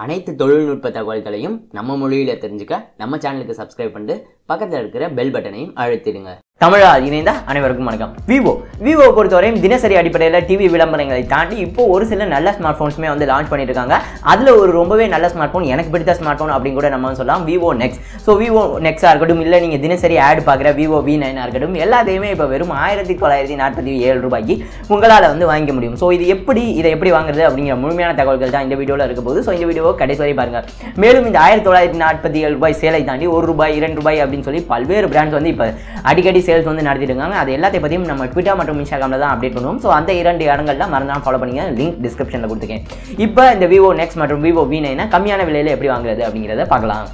அனைத்து தொழில்நுட்ப தகவல்களையும் நம்ம மொழியில தெரிஞ்சுக்க நம்ம சேனலுக்கு சப்ஸ்கிரைப் பண்ணிட்டு பக்கத்தில் இருக்கிற பெல் பட்டனையும் அழுத்திடுங்க. தமிழால் இணைந்த அனைவருக்கும் வணக்கம். விவோ பொறுத்தவரையும் தினசரி அடிப்படையில் டிவி விளம்பரங்களை தாண்டி இப்போ ஒரு சில நல்ல ஸ்மார்ட் போன்ஸுமே வந்து லான்ச் பண்ணிட்டு இருக்காங்க. அதில் ஒரு ரொம்பவே நல்ல ஸ்மார்ட் போன், எனக்கு பிடித்த ஸ்மார்ட் போன் அப்படின்னு கூட நம்ம சொல்லலாம், விவோ நெக்ஸ். ஸோ விவோ நெக்ஸாக இருக்கட்டும், இல்லை நீங்கள் தினசரி ஆட் பார்க்குற விவோ V9 இருக்கட்டும், எல்லாத்தையுமே இப்போ வெறும் 1947 ரூபாய்க்கு உங்களால் வந்து வாங்கிக்க முடியும். ஸோ இதை எப்படி வாங்குறது அப்படிங்கிற முழுமையான தகவல்கள் தான் இந்த வீடியோவில் இருக்க போது. ஸோ இந்த வீடியோவை கடைசி வரை பாருங்க. மேலும் இந்த 1947 ரூபாய் சேலை தாண்டி ₹1, ₹2 அப்படின்னு சொல்லி பல்வேறு பிராண்ட்ஸ் வந்து இப்போ அடிக்கடி சேல்ஸ் வந்து நடத்திட்டு இருக்காங்க. அது எல்லாத்தையும் பற்றியும் நம்ம ட்விட்டர் மற்றும் இன்ஸ்டாகிராமில் தான் அப்டேட் பண்ணுவோம். ஸோ அந்த 2 இடங்கள்ல மறந்தாலும் ஃபாலோ பண்ணிங்க. லிங்க் டிஸ்கிரிப்ஷனில் கொடுத்துருக்கேன். இப்போ இந்த விவோ நெக்ஸ் மற்றும் விவோ V9 கம்மியான விலையில் எப்படி வாங்குறது அப்படிங்கிறத பார்க்கலாம்.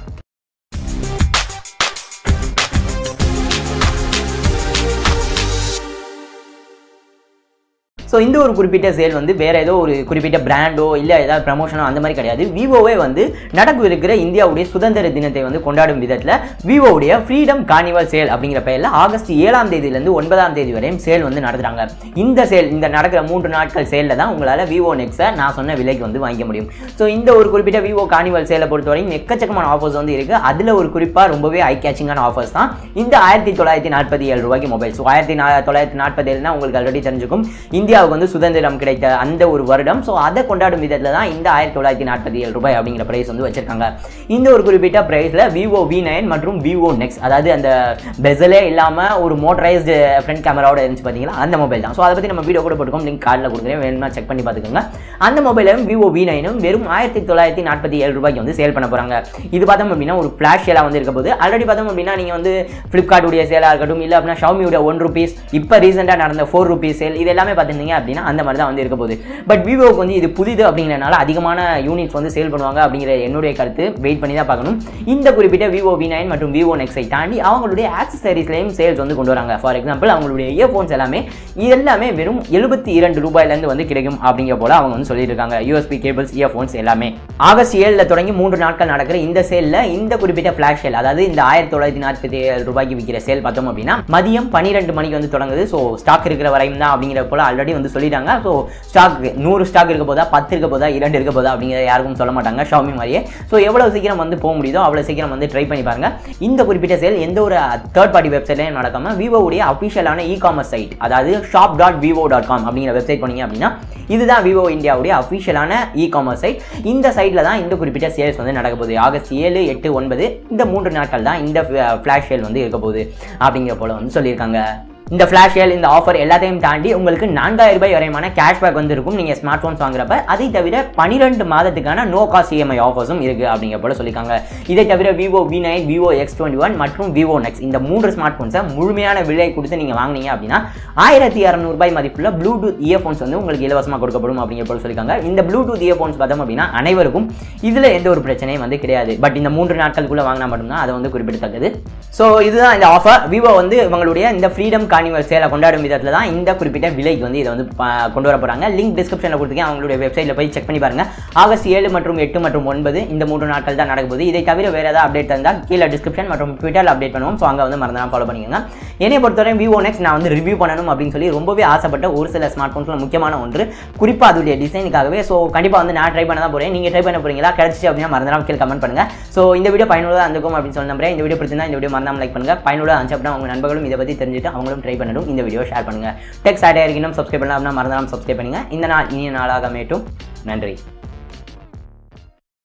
ஸோ இந்த ஒரு குறிப்பிட்ட சேல் வந்து வேறு ஏதோ ஒரு குறிப்பிட்ட பிராண்டோ இல்லை ஏதாவது ப்ரமோஷனோ அந்த மாதிரி கிடையாது. விவோவே வந்து நடக்கவிருக்கிற இந்தியாவுடைய சுதந்திர தினத்தை வந்து கொண்டாடும் விதத்தில் விவோவுடைய ஃப்ரீடம் கார்னிவல் சேல் அப்படிங்கிற பெயரில் ஆகஸ்ட் 7ஆம் தேதியிலேருந்து 9ஆம் தேதி வரையும் சேல் வந்து நடத்துகிறாங்க. இந்த நடக்கிற 3 நாட்கள் சேலில் தான் உங்களால் விவோ நெக்ஸை நான் சொன்ன விலைக்கு வந்து வாங்கிக்க முடியும். ஸோ இந்த ஒரு குறிப்பிட்ட விவோ கார்னிவல் சேலை பொறுத்தவரையும் எக்கச்சக்கமான ஆஃபர்ஸ் வந்து இருக்குது. அதில் ஒரு குறிப்பாக ரொம்பவே ஐ கேச்சிங்கான ஆஃபர்ஸ் தான் இந்த 1947 ரூபாய்க்கு மொபைல். ஸோ 1947 உங்களுக்கு ஆல்ரெடி தெரிஞ்சுக்கும், இந்தியா வந்து சுதந்திரம் கிடைத்த அந்த ஒரு வருடம். ஸோ அதை கொண்டாடும் விதத்தில் தான் இந்த 1947 ரூபாய் அப்படிங்கிற பிரைஸ் வந்து வச்சிருக்காங்க. இந்த ஒரு குறிப்பிட்ட பிரைஸ்ல விவோ V9 மற்றும் விவோ நெக்ஸ், அதாவது அந்த பெசலே இல்லாம ஒரு மோட்டரைஸ்டு ஃப்ரண்ட் கேமராவோட இருந்துச்சு பார்த்தீங்களா, அந்த மொபைல் தான். ஸோ அதை பற்றி நம்ம வீடியோ கூட போட்டுக்கோம், லிங்க் கார்டில் கொடுக்குறேன், வேணும்னா செக் பண்ணி பார்த்துக்கோங்க. அந்த மொபைலும் விவோ V9 வெறும் 1947 ரூபாய்க்கு வந்து சேல் பண்ண போறாங்க. இது பார்த்தோம் அப்படின்னா ஒரு ஃபிளாஷ் சேலாக வந்து இருக்க போது. ஆல்ரெடி பார்த்தோம் அப்படின்னா நீங்கள் வந்து ஃப்ளிப்கார்ட் உடைய சேலாக இருக்கட்டும், இல்லை அப்படின்னா ஷாமியோட ₹1, இப்போ ரீசெண்டாக நடந்த ₹4 சேல், இது எல்லாமே பார்த்துருந்தீங்க அப்படின்னா அந்த மாதிரி தான் வந்து இருக்க போகுது. பட் விவோக்கு வந்து இது புதிது அப்படிங்கிறனால அதிகமான யூனிட்ஸ் வந்து சேல் பண்ணுவாங்க அப்படிங்கிற என்னுடைய கருத்து. வெயிட் பண்ணி தான் பார்க்கணும். இந்த குறிப்பிட்ட விவோ V9 மற்றும் விவோ நெக்ஸை தாண்டி அவங்களுடைய ஆக்சசரிஸ்லையும் சேல்ஸ் வந்து கொண்டு வராங்க. ஃபார் எக்ஸாம்பிள் அவங்களுடைய இயர்ஃபோன்ஸ் எல்லாமே வெறும் ₹72 வந்து கிடைக்கும் அப்படிங்கிற போல அவங்க வந்து சொல்லியிருக்காங்க. USB கேபிள்ஸ், இயர்ஃபோன்ஸ் எல்லாமே ஆகஸ்ட் 7 தொடங்கி 3 நாட்கள் நடக்கிற இந்த சேல்ல இந்த குறிப்பிட்ட ஃபிளாஷ் சேல், அதாவது இந்த 1947 ரூபாய்க்கு விற்கிற சேல் பார்த்தோம் அப்படின்னா மதியம் 12 மணிக்கு வந்து தொடங்குது. ஸோ ஸ்டாக் இருக்கிற வரையும் தான் அப்படிங்கிற போல ஆல்ரெடி வந்து சொல்லிட்டாங்க. ஸோ ஸ்டாக் 100 ஸ்டாக் இருக்க போதா, 10 இருக்க போதா, 2 இருக்க போதா அப்படிங்கிறத யாருக்கும் சொல்ல மாட்டாங்க, ஷாமி மாதிரியே. ஸோ எவ்வளவு சீக்கிரம் வந்து போக முடியுதோ அவ்வளோ சீக்கிரம் வந்து ட்ரை பண்ணி பாருங்க. இந்த குறிப்பிட்ட சேல் எந்த ஒரு தேர்ட் பார்ட்டி வெப்சைட்லையும் நடக்காம விவோவுடைய அஃபிஷியலான இ-காமர்ஸ் சைட், அதாவது shop.vivo.com அப்படிங்கிற வெப்சைட் போனீங்க அப்படின்னா இதுதான் விவோ இந்தியாவுடைய அஃபிஷியலான இ-காமர்ஸ் சைட். இந்த சைட்ல தான் இந்த குறிப்பிட்ட சேல்ஸ் வந்து நடக்க போகுது. ஆகஸ்ட் 7, 8, 9 இந்த 3 நாட்கள் தான் இந்த ஃபிளாஷ் சேல் வந்து இருக்க போகுது அப்படிங்கிற போல வந்து சொல்லியிருக்காங்க. இந்த ஃபிளாஷ் சேல், இந்த ஆஃபர் எல்லாத்தையும் தாண்டி உங்களுக்கு ₹4000 வரையான கேஷ்பேக் வந்து இருக்கும் நீங்க ஸ்மார்ட் போன்ஸ் வாங்குறப்ப. அதை தவிர 12 மாதத்துக்கான நோ காஸ்ட் EMI ஆஃபர்ஸும் இருக்கு அப்படிங்கிற போல சொல்லியிருக்காங்க. இதை தவிர விவோ V9, விவோ X21 மற்றும் விவோ நெக்ஸ் இந்த 3 ஸ்மார்ட் போன்ஸை முழுமையான விலை கொடுத்து நீங்க வாங்கினீங்க அப்படின்னா ₹1200 மதிப்புள்ள ப்ளூடூத் இயர்ஃபோன்ஸ் வந்து உங்களுக்கு இலவசமாக கொடுக்கப்படும் அப்படிங்கிற போல சொல்லியிருக்காங்க. இந்த ப்ளூடூத் இயர்ஃபோன்ஸ் பார்த்தோம் அப்படின்னா அனைவருக்கும் இதுல எந்த ஒரு பிரச்சனையும் வந்து கிடையாது. பட் இந்த 3 நாட்களுக்குள்ள வாங்கினா மட்டும்தான் அதை வந்து குறிப்பிடத்தக்கது. ஸோ இதுதான் இந்த ஆஃபர். விவோ வந்து இவங்களுடைய இந்த ஃப்ரீடம் கார்னிவல் சேலை கொண்டாடும் விதத்தில் தான் இந்த குறிப்பிட்ட விலைக்கு வந்து இதை வந்து கொண்டு வர போறாங்க. லிங்க் டிஸ்கிரிப்ஷனில் கொடுத்துருக்கேன், அவங்களுடைய வெப்சைட்ல போய் செக் பண்ணி பாருங்க. ஆகஸ்ட் 7 மற்றும் 8 மற்றும் 9 இந்த 3 நாட்கள் தான் நடக்க போகுது. இதை தவிர வேற ஏதாவது அப்டேட் இருந்தால் கீழே டிஸ்கிரிப்ஷன் மற்றும் ட்விட்டர்ல அப்டேட் பண்ணுவோம். ஸோ அங்கே வந்து மறந்துடாம ஃபாலோ பண்ணிக்கோங்க. என்னை பொறுத்தவரை விவோ நெக்ஸ் நான் வந்து ரிவ்யூ பண்ணணும் அப்படின்னு சொல்லி ரொம்பவே ஆசைப்பட்ட ஒரு சில ஸ்மார்ட் போன்ஸ்ல முக்கியமான ஒன்று, குறிப்பாக அதோடைய டிசைனுக்காகவே. ஸோ கண்டிப்பாக வந்து நான் ட்ரை பண்ண தான் போறேன். நீங்க ட்ரை பண்ண போறீங்களா? கிடைச்சி அப்படின்னா மறந்துடாம கீழே கமெண்ட் பண்ணுங்க. ஸோ இந்த வீடியோ பயனுள்ளதாக இருந்திருக்கும் அப்படின்னு சொல்லி நம்புறேன். இந்த வீடியோ பிடிச்சிருந்தா இந்த வீடியோ மறந்தாம லைக் பண்ணுங்க. பயனுள்ள அனுப்பிச்சு அப்படின்னா உங்க நண்பர்களும் இதை பற்றி தெரிஞ்சுட்டு அவங்களும் ட்ரை பண்ணணும். இந்த வீடியோ ஷேர் பண்ணுங்க. டெக் சாட்டையர் இன்னும் சப்ஸ்கிரைப் பண்ணலாம் அப்படின்னா மறந்துடாம சப்ஸ்கிரைப் பண்ணுங்க. இந்த நாள் இனிய நாளாக மேட்டும். நன்றி.